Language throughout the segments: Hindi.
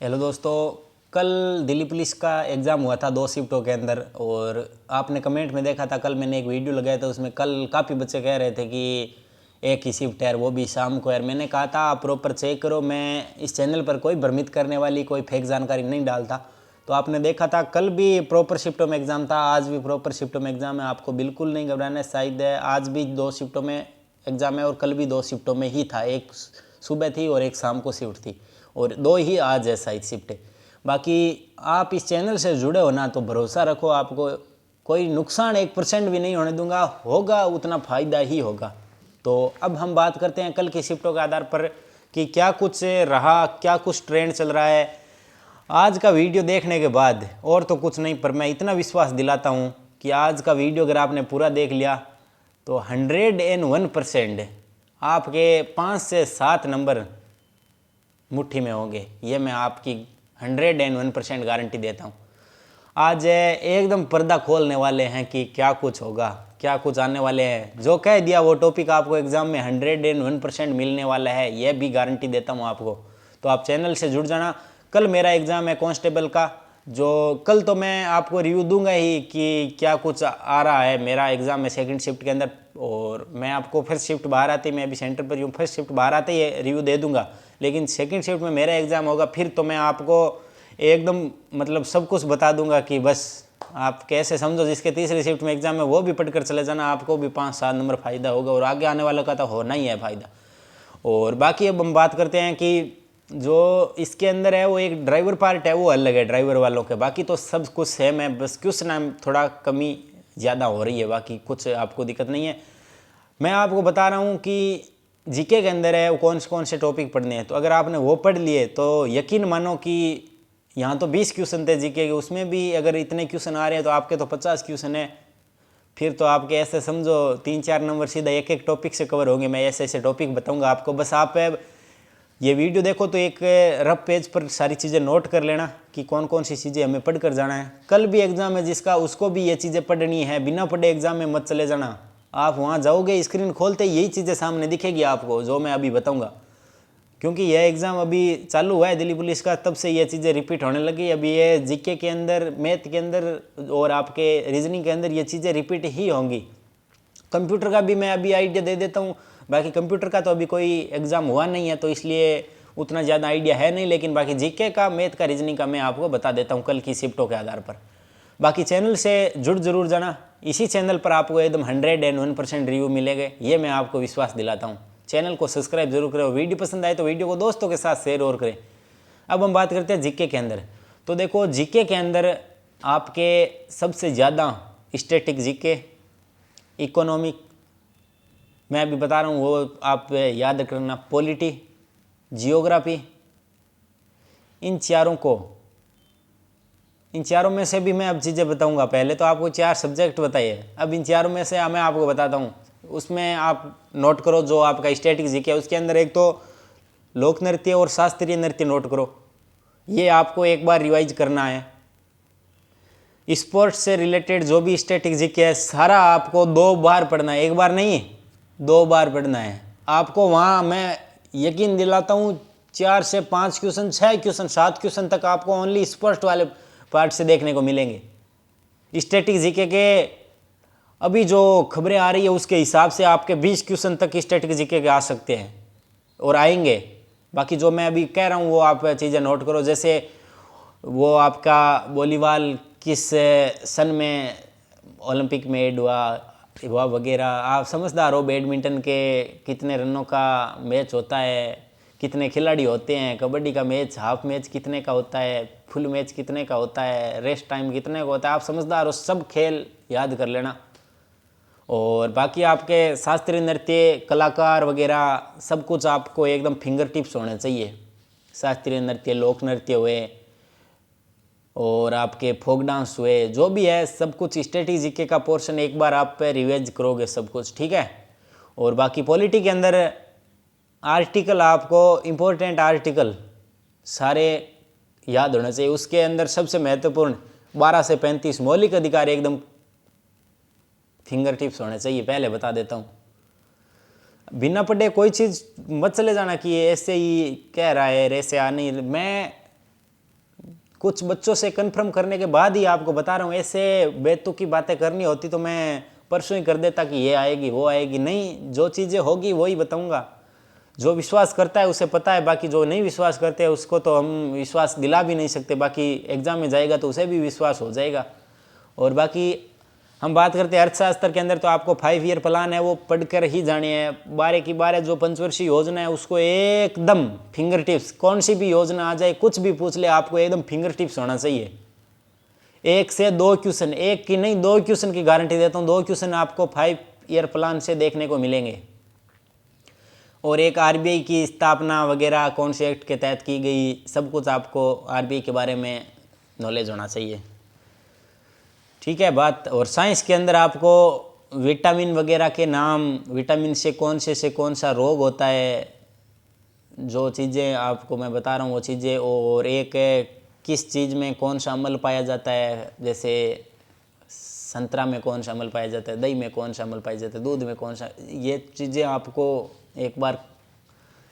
हेलो दोस्तों, कल दिल्ली पुलिस का एग्ज़ाम हुआ था 2 शिफ्टों के अंदर। और आपने कमेंट में देखा था, कल मैंने एक वीडियो लगाया था, उसमें कल काफ़ी बच्चे कह रहे थे कि एक ही शिफ्ट है, वो भी शाम को। यार मैंने कहा था आप प्रॉपर चेक करो, मैं इस चैनल पर कोई भ्रमित करने वाली कोई फेक जानकारी नहीं डालता। तो आपने देखा था कल भी प्रॉपर शिफ्टों में एग्ज़ाम था, आज भी प्रॉपर शिफ्टों में एग्ज़ाम है। आपको बिल्कुल नहीं घबराना है। शायद आज भी 2 शिफ्टों में एग्ज़ाम है और कल भी 2 शिफ्टों में ही था, एक सुबह थी और एक शाम को शिफ्ट थी, और 2 ही आज है शायद शिफ्टें। बाकी आप इस चैनल से जुड़े हो ना, तो भरोसा रखो, आपको कोई नुकसान 1% भी नहीं होने दूंगा, होगा उतना फ़ायदा ही होगा। तो अब हम बात करते हैं कल की शिफ्टों के आधार पर कि क्या कुछ रहा, क्या कुछ ट्रेंड चल रहा है आज का वीडियो देखने के बाद। और तो कुछ नहीं, पर मैं इतना विश्वास दिलाता हूँ कि आज का वीडियो अगर आपने पूरा देख लिया तो 101% आपके 5 से 7 नंबर मुट्ठी में होंगे। ये मैं आपकी 101% गारंटी देता हूँ। आज एकदम पर्दा खोलने वाले हैं कि क्या कुछ होगा, क्या कुछ आने वाले हैं। जो कह दिया वो टॉपिक आपको एग्जाम में 101% मिलने वाला है, यह भी गारंटी देता हूँ आपको। तो आप चैनल से जुड़ जाना। कल मेरा एग्ज़ाम है कांस्टेबल का, जो कल तो मैं आपको रिव्यू दूंगा ही कि क्या कुछ आ रहा है। मेरा एग्ज़ाम है सेकंड शिफ्ट के अंदर, और मैं आपको फर्स्ट शिफ्ट बाहर आते ही, मैं अभी सेंटर पर हूँ, फर्स्ट शिफ्ट बाहर आते ही रिव्यू दे दूंगा। लेकिन सेकंड शिफ्ट में मेरा एग्ज़ाम होगा, फिर तो मैं आपको एकदम मतलब सब कुछ बता दूंगा कि बस आप कैसे समझो। जिसके तीसरी शिफ्ट में एग्ज़ाम है वो भी पढ़कर चले जाना, आपको भी 5-7 नंबर फ़ायदा होगा, और आगे आने वालों का तो होना ही है फ़ायदा। और बाकी अब हम बात करते हैं कि जो इसके अंदर है वो एक ड्राइवर पार्ट है, वो अलग है ड्राइवर वालों के। बाकी तो सब कुछ सेम है, बस क्वेश्चन थोड़ा कमी ज़्यादा हो रही है, बाकी कुछ आपको दिक्कत नहीं है। मैं आपको बता रहा हूँ कि जीके के अंदर है वो कौन से टॉपिक पढ़ने हैं। तो अगर आपने वो पढ़ लिए तो यकीन मानो कि यहाँ तो 20 क्वेश्चन थे जीके के, उसमें भी अगर इतने क्वेश्चन आ रहे हैं तो आपके तो 50 क्वेश्चन है। फिर तो आपके ऐसे समझो 3-4 नंबर सीधा एक एक टॉपिक से कवर होंगे। मैं ऐसे ऐसे टॉपिक बताऊंगा आपको, बस आप ये वीडियो देखो तो एक रफ पेज पर सारी चीज़ें नोट कर लेना कि कौन कौन सी चीज़ें हमें पढ़ कर जाना है। कल भी एग्ज़ाम है जिसका, उसको भी ये चीज़ें पढ़नी है। बिना पढ़े एग्ज़ाम में मत चले जाना। आप वहाँ जाओगे, स्क्रीन खोलते यही चीज़ें सामने दिखेगी आपको जो मैं अभी बताऊँगा। क्योंकि यह एग्ज़ाम अभी चालू हुआ है दिल्ली पुलिस का, तब से ये चीज़ें रिपीट होने लगी। अभी ये जीके के अंदर, मैथ के अंदर और आपके रीजनिंग के अंदर ये चीज़ें रिपीट ही होंगी। कंप्यूटर का भी मैं अभी आइडिया दे देता हूँ। बाकी कंप्यूटर का तो अभी कोई एग्ज़ाम हुआ नहीं है, तो इसलिए उतना ज़्यादा आइडिया है नहीं। लेकिन बाकी जीके का, मैथ का, रीजनिंग का मैं आपको बता देता हूँ कल की शिफ्टों के आधार पर। बाकी चैनल से जुड़ जरूर जाना। इसी चैनल पर आपको एकदम 101% रिव्यू मिलेंगे, ये मैं आपको विश्वास दिलाता हूँ। चैनल को सब्सक्राइब जरूर करें, वीडियो पसंद आए तो वीडियो को दोस्तों के साथ शेयर और करें। अब हम बात करते हैं जीके के अंदर। तो देखो जीके के अंदर आपके सबसे ज़्यादा स्टैटिक जीके, इकोनॉमिक मैं अभी बता रहा हूँ वो आप याद करना, पॉलिटी, जियोग्राफी, इन चारों में से भी मैं अब चीज़ें बताऊंगा। पहले तो आपको 4 सब्जेक्ट बताइए, अब इन चारों में से मैं आपको बताता हूँ। उसमें आप नोट करो जो आपका स्टैटिक जीके है, उसके अंदर एक तो लोक नृत्य और शास्त्रीय नृत्य नोट करो, ये आपको एक बार रिवाइज करना है। स्पोर्ट्स से रिलेटेड जो भी स्टैटिक जीके है सारा आपको 2 बार पढ़ना है, एक बार नहीं 2 बार पढ़ना है आपको। वहाँ मैं यकीन दिलाता हूँ 4 से 5 क्वेश्चन, 6 क्वेश्चन, 7 क्वेश्चन तक आपको ओनली स्पोर्ट्स वाले पार्ट से देखने को मिलेंगे। स्टैटिक जीके के अभी जो खबरें आ रही है उसके हिसाब से आपके 20 क्वेश्चन तक स्टैटिक जीके के आ सकते हैं और आएंगे। बाकी जो मैं अभी कह रहा हूँ वो आप चीज़ें नोट करो। जैसे वो आपका वॉलीबॉल किस सन में ओलंपिक में ऐड हुआ वगैरह, आप समझदार हो। बैडमिंटन के कितने रनों का मैच होता है, कितने खिलाड़ी होते हैं। कबड्डी का मैच हाफ मैच कितने का होता है, फुल मैच कितने का होता है, रेस्ट टाइम कितने का होता है। आप समझदार हो, सब खेल याद कर लेना। और बाकी आपके शास्त्रीय नृत्य, कलाकार वगैरह सब कुछ आपको एकदम फिंगर टिप्स होने चाहिए। शास्त्रीय नृत्य, लोक नृत्य हुए और आपके फोक डांस हुए, जो भी है सब कुछ स्टैटिक जीके का पोर्शन एक बार आप पे रिवाइज करोगे सब कुछ, ठीक है। और बाकी पॉलिटी के अंदर आर्टिकल, आपको इम्पोर्टेंट आर्टिकल सारे याद होने चाहिए। उसके अंदर सबसे महत्वपूर्ण 12 से 35 मौलिक अधिकार एकदम फिंगर टिप्स होने चाहिए, पहले बता देता हूँ। बिना पढ़े कोई चीज़ मत चले जाना कि ये ऐसे ही कह रहा है, ऐसे आ नहीं। मैं कुछ बच्चों से कंफर्म करने के बाद ही आपको बता रहा हूँ। ऐसे बेतुकी बातें करनी होती तो मैं परसों ही कर देता कि ये आएगी वो आएगी, नहीं, जो चीज़ें होगी वही बताऊँगा। जो विश्वास करता है उसे पता है, बाकी जो नहीं विश्वास करते हैं उसको तो हम विश्वास दिला भी नहीं सकते। बाकी एग्ज़ाम में जाएगा तो उसे भी विश्वास हो जाएगा। और बाकी हम बात करते हैं अर्थशास्त्र के अंदर, तो आपको 5 ईयर प्लान है वो पढ़कर ही जाने हैं। 12 की 12 जो पंचवर्षीय योजना है उसको एकदम फिंगर टिप्स, कौन सी भी योजना आ जाए कुछ भी पूछ ले आपको एकदम फिंगर टिप्स होना चाहिए। 1 से 2 क्वेश्चन, एक की नहीं 2 क्वेश्चन की गारंटी देता हूँ, 2 क्वेश्चन आपको 5 ईयर प्लान से देखने को मिलेंगे। और एक आरबीआई की स्थापना वगैरह कौन से एक्ट के तहत की गई, सब कुछ आपको आरबीआई के बारे में नॉलेज होना चाहिए, ठीक है बात। और साइंस के अंदर आपको विटामिन वगैरह के नाम, विटामिन से कौन सा रोग होता है, जो चीज़ें आपको मैं बता रहा हूँ वो चीज़ें। और एक किस चीज़ में कौन सा अम्ल पाया जाता है, जैसे संतरा में कौन सा अम्ल पाया जाता है, दही में कौन सा अम्ल पाया जाता है, दूध में कौन सा, ये चीज़ें आपको एक बार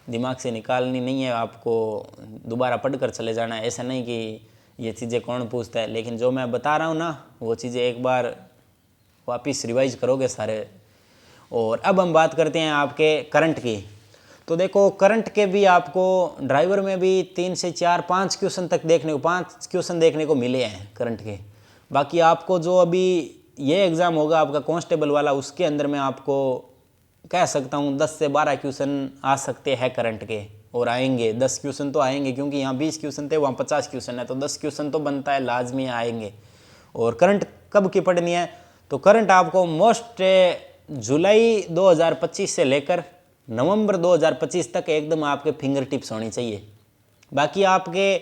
दिमाग से निकालनी नहीं है, आपको दोबारा पढ़कर चले जाना है। ऐसा नहीं कि ये चीज़ें कौन पूछता है, लेकिन जो मैं बता रहा हूँ ना वो चीज़ें एक बार वापस रिवाइज करोगे सारे। और अब हम बात करते हैं आपके करंट की। तो देखो करंट के भी आपको ड्राइवर में भी 3 से 4 5 क्वेश्चन तक देखने को 5 क्वेश्चन देखने को मिले हैं करंट के। बाकी आपको जो अभी ये एग्ज़ाम होगा आपका कांस्टेबल वाला, उसके अंदर मैं आपको कह सकता हूँ 10 से 12 क्वेश्चन आ सकते हैं करंट के, और आएंगे 10 क्वेश्चन तो आएंगे, क्योंकि यहाँ 20 क्वेश्चन थे वहाँ 50 क्वेश्चन है, तो 10 क्वेश्चन तो बनता है, लाजमी आएंगे। और करंट कब की पढ़नी है, तो करंट आपको मोस्ट जुलाई 2025 से लेकर नवंबर 2025 तक एकदम आपके फिंगर टिप्स होनी चाहिए। बाकी आपके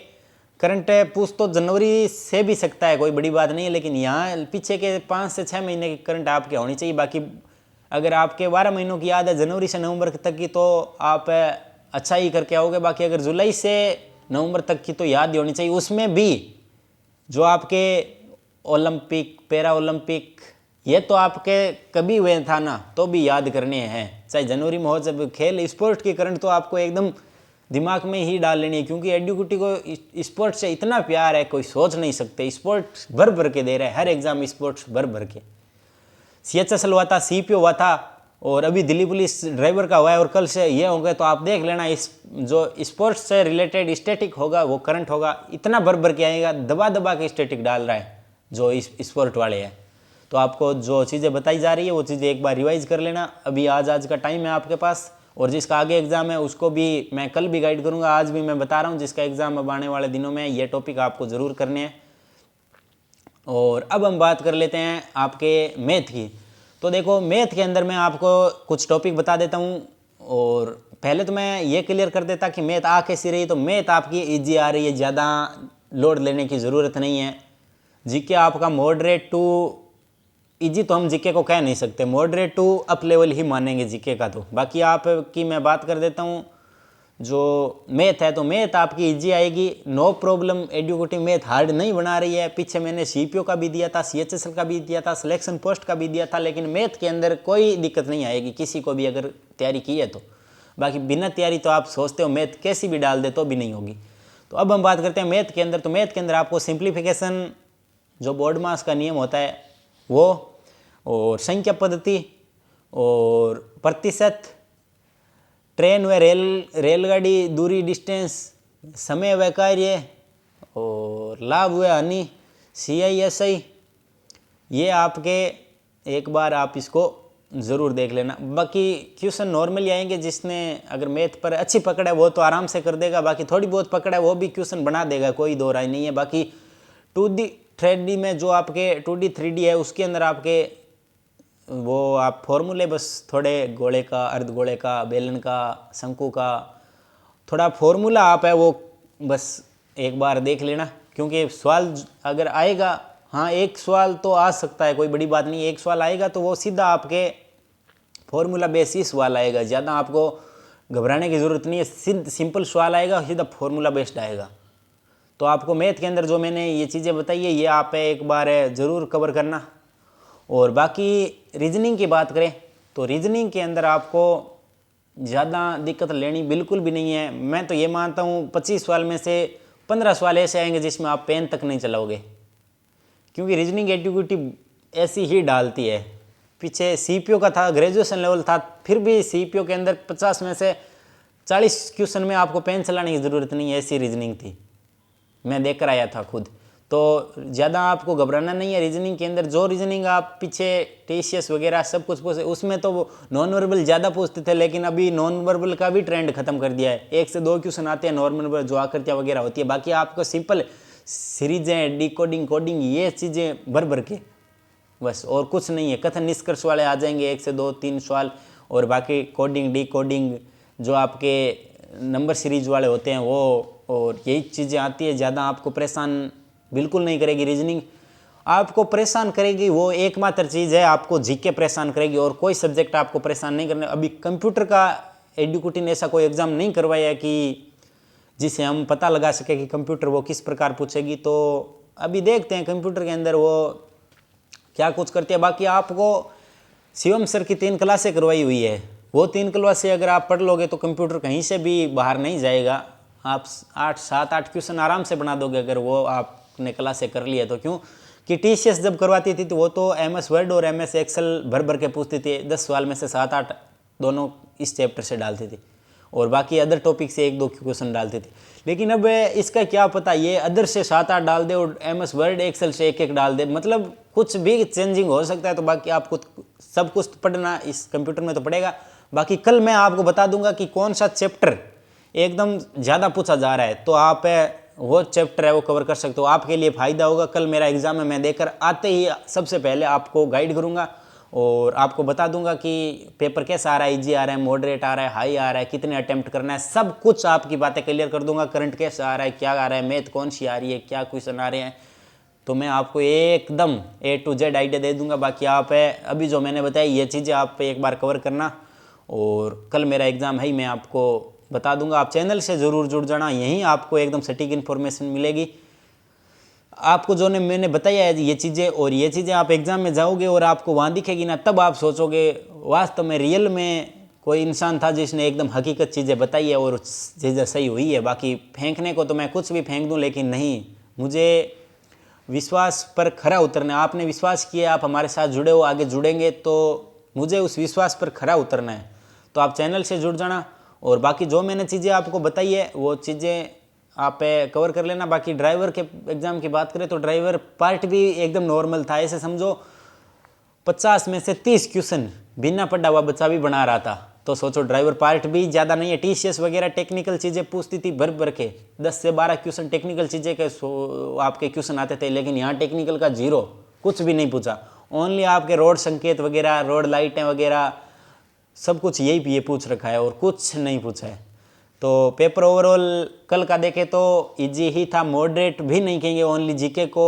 करंट पूछ तो जनवरी से भी सकता है, कोई बड़ी बात नहीं है, लेकिन यहाँ पीछे के 5 से 6 महीने की करंट आपके होनी चाहिए। बाकी अगर आपके 12 महीनों की याद है जनवरी से नवंबर तक की, तो आप अच्छा ही करके आओगे। बाकी अगर जुलाई से नवंबर तक की तो याद ही होनी चाहिए। उसमें भी जो आपके ओलंपिक, पैरा ओलंपिक, ये तो आपके कभी हुए था ना, तो भी याद करने हैं, चाहे जनवरी में हो चाहे खेल स्पोर्ट की करंट तो आपको एकदम दिमाग में ही डाल लेनी है, क्योंकि एडुकेटी को स्पोर्ट से इतना प्यार है कोई सोच नहीं सकते। स्पोर्ट्स भर भर के दे रहा है, हर एग्जाम स्पोर्ट्स भर भर के। CHSL हुआ था, CPO हुआ था, और अभी दिल्ली पुलिस ड्राइवर का हुआ है, और कल से ये होंगे, तो आप देख लेना इस जो स्पोर्ट्स से रिलेटेड स्टैटिक होगा वो करंट होगा, इतना भर भर के आएगा, दबा दबा के स्टैटिक डाल रहा है जो इस स्पोर्ट वाले हैं। तो आपको जो चीज़ें बताई जा रही है वो चीज़ें एक बार रिवाइज कर लेना। अभी आज का टाइम है आपके पास, और जिसका आगे एग्जाम है उसको भी मैं कल भी गाइड करूँगा, आज भी मैं बता रहा हूँ जिसका एग्जाम अब आने वाले दिनों में ये टॉपिक आपको ज़रूर करने हैं। और अब हम बात कर लेते हैं आपके मैथ की। तो देखो मैथ के अंदर मैं आपको कुछ टॉपिक बता देता हूँ, और पहले तो मैं ये क्लियर कर देता कि मैथ आ कैसी रही। तो मैथ आपकी इजी आ रही है, ज़्यादा लोड लेने की ज़रूरत नहीं है। जीके आपका मॉडरेट टू इजी तो हम जीके को कह नहीं सकते, मॉडरेट टू अप लेवल ही मानेंगे जीके का। तो बाकी आपकी मैं बात कर देता हूँ जो मैथ है, तो मैथ आपकी इजी आएगी, no problem. Educative math hard नहीं बना रही है। पीछे मैंने CPO का भी दिया था, CHSL का भी दिया था, सिलेक्शन पोस्ट का भी दिया था, लेकिन मैथ के अंदर कोई दिक्कत नहीं आएगी किसी को भी अगर तैयारी की है तो। बाकी बिना तैयारी तो आप सोचते हो मैथ कैसी भी डाल दे तो भी नहीं होगी। तो अब हम बात करते हैं मैथ के अंदर। तो मैथ के अंदर आपको सिंप्लीफिकेशन जो बोर्ड मास का नियम होता है वो, और संख्या पद्धति, और प्रतिशत, ट्रेन व रेलगाड़ी, दूरी डिस्टेंस, समय व कार्य, और लाभ व हानि, CISI, ये आपके एक बार आप इसको ज़रूर देख लेना। बाकी क्वेश्चन नॉर्मली आएंगे, जिसने अगर मैथ पर अच्छी पकड़ है वो तो आराम से कर देगा, बाकी थोड़ी बहुत पकड़ है वो भी क्वेश्चन बना देगा, कोई दो राय नहीं है। बाकी 2D 3D में जो आपके 2D 3D है उसके अंदर आपके वो आप फॉर्मूले बस थोड़े गोले का, अर्धगोले का, बेलन का, शंकु का, थोड़ा फॉर्मूला आप है वो बस एक बार देख लेना, क्योंकि सवाल अगर आएगा, हाँ एक सवाल तो आ सकता है, कोई बड़ी बात नहीं, एक सवाल आएगा तो वो सीधा आपके फॉर्मूला बेसिस सवाल आएगा, ज़्यादा आपको घबराने की ज़रूरत नहीं है। सिंपल सवाल आएगा, सीधा फॉर्मूला बेस्ड आएगा। तो आपको मैथ के अंदर जो मैंने ये चीज़ें बताई है ये आप एक बार ज़रूर कवर करना। और बाकी रीजनिंग की बात करें तो रीजनिंग के अंदर आपको ज़्यादा दिक्कत लेनी बिल्कुल भी नहीं है। मैं तो ये मानता हूँ 25 सवाल में से 15 सवाल ऐसे आएंगे जिसमें आप पेन तक नहीं चलाओगे, क्योंकि रीजनिंग एडुकेटिव ऐसी ही डालती है। पीछे सीपीओ का था, ग्रेजुएशन लेवल था, फिर भी सीपीओ के अंदर 50 में से 40 क्वेश्चन में आपको पेन चलाने की ज़रूरत नहीं है, ऐसी रीजनिंग थी, मैं देख कर आया था खुद। तो ज़्यादा आपको घबराना नहीं है रीजनिंग के अंदर। जो रीजनिंग आप पीछे टीसीएस वगैरह सब कुछ पूछे, उसमें तो वो नॉन वर्बल ज़्यादा पूछते थे, लेकिन अभी नॉन वर्बल का भी ट्रेंड खत्म कर दिया है। 1 से 2 क्वेश्चन आते हैं नॉन वर्बल, जो आकृतियाँ वगैरह होती है, बाकी आपको सिंपल सीरीजें, डिकोडिंग, कोडिंग, ये चीज़ें भर भर के बस, और कुछ नहीं है। कथन निष्कर्ष वाले आ जाएंगे 1 से 2 3 सवाल, और बाकी कोडिंग, डिकोडिंग, जो आपके नंबर सीरीज वाले होते हैं वो, और यही चीज़ें आती है। ज़्यादा आपको परेशान बिल्कुल नहीं करेगी रीजनिंग। आपको परेशान करेगी वो एकमात्र चीज़ है, आपको जीके परेशान करेगी, और कोई सब्जेक्ट आपको परेशान नहीं करने। अभी कंप्यूटर का एडुकेटिव ने ऐसा कोई एग्ज़ाम नहीं करवाया है कि जिसे हम पता लगा सके कि कंप्यूटर वो किस प्रकार पूछेगी। तो अभी देखते हैं कंप्यूटर के अंदर वो क्या कुछ करती है। बाकी आपको शिवम सर की 3 क्लासें करवाई हुई है, वो 3 क्लासें अगर आप पढ़ लोगे तो कंप्यूटर कहीं से भी बाहर नहीं जाएगा। आप 7-8 क्वेश्चन आराम से बना दोगे अगर वो आपने क्लासें कर लिया तो। क्यों कि टीसीएस जब करवाती थी तो वो तो एमएस वर्ड और एमएस एक्सेल भर भर के पूछती थी, 10 सवाल में से 7-8 दोनों इस चैप्टर से डालती थी, और बाकी अदर टॉपिक से 1-2 क्वेश्चन डालते थे। लेकिन अब इसका क्या पता, ये अदर से 7-8 डाल दे और एमएस वर्ड एक्सेल से 1-1 डाल दे, मतलब कुछ भी चेंजिंग हो सकता है। तो बाकी आपको सब कुछ पढ़ना इस कंप्यूटर में तो पड़ेगा। बाकी कल मैं आपको बता दूंगा कि कौन सा चैप्टर एकदम ज़्यादा पूछा जा रहा है, तो आप वो चैप्टर है वो कवर कर सकते हो, आपके लिए फ़ायदा होगा। कल मेरा एग्ज़ाम है, मैं देकर आते ही सबसे पहले आपको गाइड करूँगा और आपको बता दूंगा कि पेपर कैसा आ रहा है, इजी आ रहा है, मॉडरेट आ रहा है, हाई आ रहा है, कितने अटेम्प्ट करना है, सब कुछ आपकी बातें क्लियर कर दूंगा। करंट कैसा आ रहा है, क्या आ रहा है, मैथ कौन सी आ रही है, क्या क्वेश्चन आ रहे हैं, तो मैं आपको एकदम A to Z आइडिया दे दूंगा। बाकी आप अभी जो मैंने बताया ये चीज़ें आप एक बार कवर करना, और कल मेरा एग्ज़ाम है, मैं आपको बता दूंगा। आप चैनल से ज़रूर जुड़ जाना, यहीं आपको एकदम सटीक इन्फॉर्मेशन मिलेगी। आपको जो ने मैंने बताया है ये चीज़ें, और ये चीज़ें आप एग्ज़ाम में जाओगे और आपको वहाँ दिखेगी ना, तब आप सोचोगे वास्तव में रियल में कोई इंसान था जिसने एकदम हकीकत चीज़ें बताई है और चीज़ें सही हुई है। बाकी फेंकने को तो मैं कुछ भी फेंक दूँ, लेकिन नहीं, मुझे विश्वास पर खरा उतरना है। आपने विश्वास किया, आप हमारे साथ जुड़े हो, आगे जुड़ेंगे, तो मुझे उस विश्वास पर खरा उतरना है। तो आप चैनल से जुड़ जाना, और बाकी जो मैंने चीज़ें आपको बताई है वो चीज़ें आप कवर कर लेना। बाकी ड्राइवर के एग्ज़ाम की बात करें तो ड्राइवर पार्ट भी एकदम नॉर्मल था, ऐसे समझो 50 में से 30 क्वेश्चन बिना पढ़ा हुआ बच्चा भी बना रहा था। तो सोचो ड्राइवर पार्ट भी ज़्यादा नहीं है। टीसीएस वगैरह टेक्निकल चीज़ें पूछती थी भर भर के, 10 से 12 क्वेश्चन टेक्निकल चीज़ें के आपके क्वेश्चन आते थे, लेकिन यहाँ टेक्निकल का 0, कुछ भी नहीं पूछा। ओनली आपके रोड संकेत वगैरह, रोड लाइटें वगैरह, सब कुछ यही ये पूछ रखा है और कुछ नहीं पूछा है। तो पेपर ओवरऑल कल का देखें तो इजी ही था, मॉडरेट भी नहीं कहेंगे। ओनली जीके को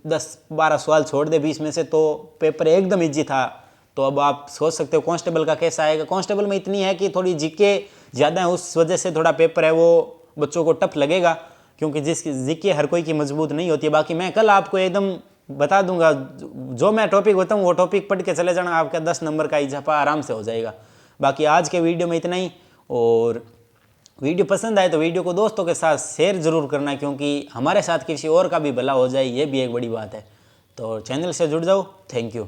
10-12 सवाल छोड़ दे 20 में से, तो पेपर एकदम इजी था। तो अब आप सोच सकते हो कांस्टेबल का कैसा आएगा। कांस्टेबल में इतनी है कि थोड़ी जीके ज़्यादा है, उस वजह से थोड़ा पेपर है वो बच्चों को टफ लगेगा, क्योंकि जिसकी जीके हर कोई की मजबूत नहीं होती है। बाकी मैं कल आपको एकदम बता दूंगा, जो मैं टॉपिक बताऊँ वो टॉपिक पढ़ के चले जाना, आपका 10 नंबर का इजाफा आराम से हो जाएगा। बाकी आज के वीडियो में इतना ही, और वीडियो पसंद आए तो वीडियो को दोस्तों के साथ शेयर ज़रूर करना, क्योंकि हमारे साथ किसी और का भी भला हो जाए, ये भी एक बड़ी बात है। तो चैनल से जुड़ जाओ। Thank you.